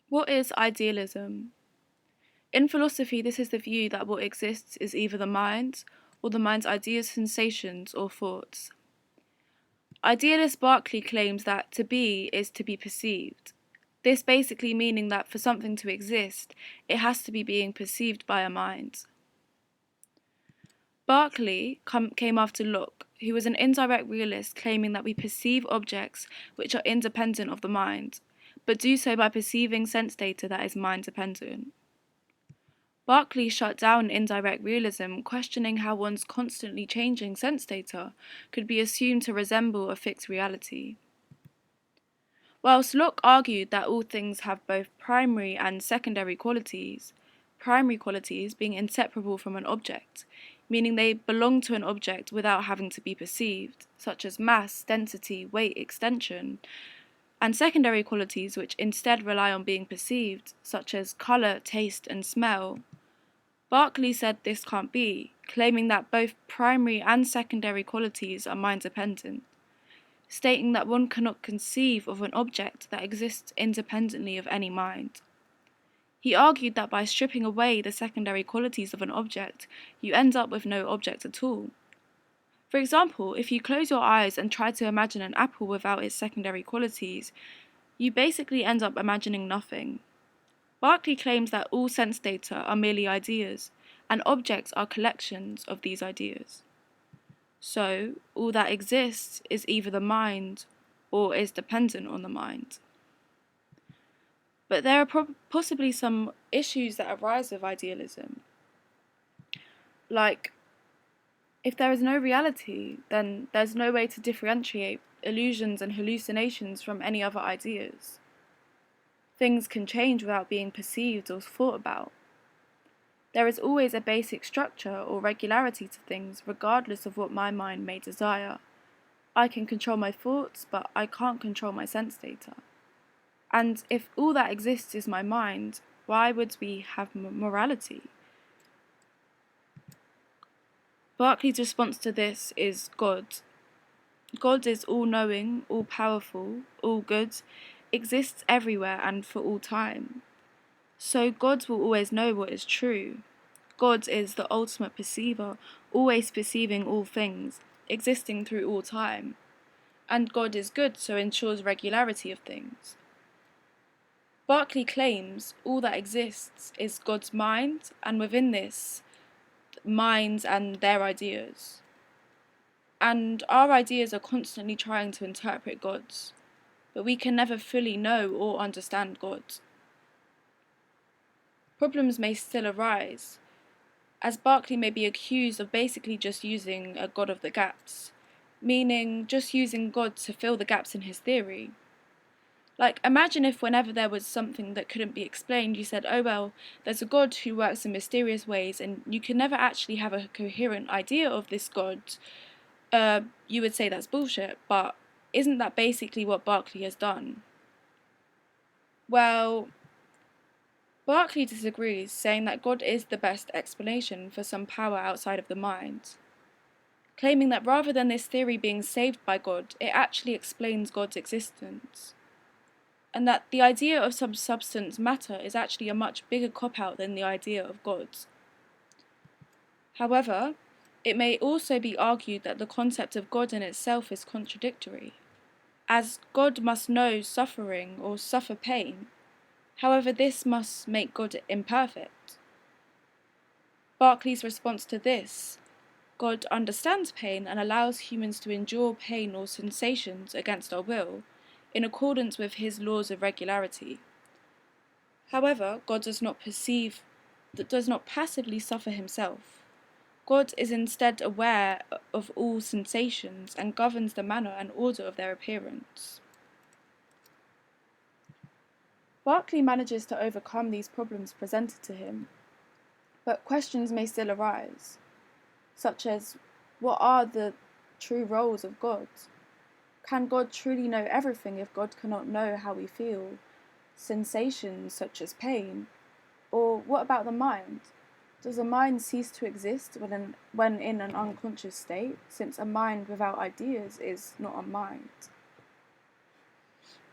What is idealism? In philosophy, this is the view that what exists is either the mind, or the mind's ideas, sensations, or thoughts. Idealist Berkeley claims that to be is to be perceived. This basically meaning that for something to exist, it has to be being perceived by a mind. Berkeley came after Locke, who was an indirect realist claiming that we perceive objects which are independent of the mind, but do so by perceiving sense data that is mind dependent. Berkeley shut down indirect realism, questioning how one's constantly changing sense data could be assumed to resemble a fixed reality. Whilst Locke argued that all things have both primary and secondary qualities, primary qualities being inseparable from an object, meaning they belong to an object without having to be perceived, such as mass, density, weight, extension, and secondary qualities which instead rely on being perceived, such as colour, taste, and smell. Berkeley said this can't be, claiming that both primary and secondary qualities are mind dependent, stating that one cannot conceive of an object that exists independently of any mind. He argued that by stripping away the secondary qualities of an object, you end up with no object at all. For example, if you close your eyes and try to imagine an apple without its secondary qualities, you basically end up imagining nothing. Berkeley claims that all sense data are merely ideas, and objects are collections of these ideas. So, all that exists is either the mind or is dependent on the mind. But there are possibly some issues that arise with idealism. Like, if there is no reality, then there's no way to differentiate illusions and hallucinations from any other ideas. Things can change without being perceived or thought about. There is always a basic structure or regularity to things, regardless of what my mind may desire. I can control my thoughts, but I can't control my sense data. And if all that exists is my mind, why would we have morality? Berkeley's response to this is God. God is all-knowing, all-powerful, all-good, exists everywhere and for all time. So God will always know what is true. God is the ultimate perceiver, always perceiving all things, existing through all time. And God is good, so ensures regularity of things. Berkeley claims all that exists is God's mind, and within this, minds and their ideas. And our ideas are constantly trying to interpret God's, but we can never fully know or understand God. Problems may still arise, as Berkeley may be accused of basically just using a God of the gaps, meaning just using God to fill the gaps in his theory. Like, imagine if whenever there was something that couldn't be explained, you said, oh well, there's a God who works in mysterious ways, and you can never actually have a coherent idea of this God. You would say that's bullshit, but isn't that basically what Berkeley has done? Well, Berkeley disagrees, saying that God is the best explanation for some power outside of the mind, claiming that rather than this theory being saved by God, it actually explains God's existence, and that the idea of some substance matter is actually a much bigger cop-out than the idea of God. However, it may also be argued that the concept of God in itself is contradictory, as God must know suffering or suffer pain. However, this must make God imperfect. Berkeley's response to this: God understands pain and allows humans to endure pain or sensations against our will, in accordance with his laws of regularity. However, God does not passively suffer himself. God is instead aware of all sensations and governs the manner and order of their appearance. Berkeley manages to overcome these problems presented to him, but questions may still arise, such as, what are the true roles of God? Can God truly know everything if God cannot know how we feel, sensations such as pain? Or what about the mind? Does a mind cease to exist when in an unconscious state, since a mind without ideas is not a mind?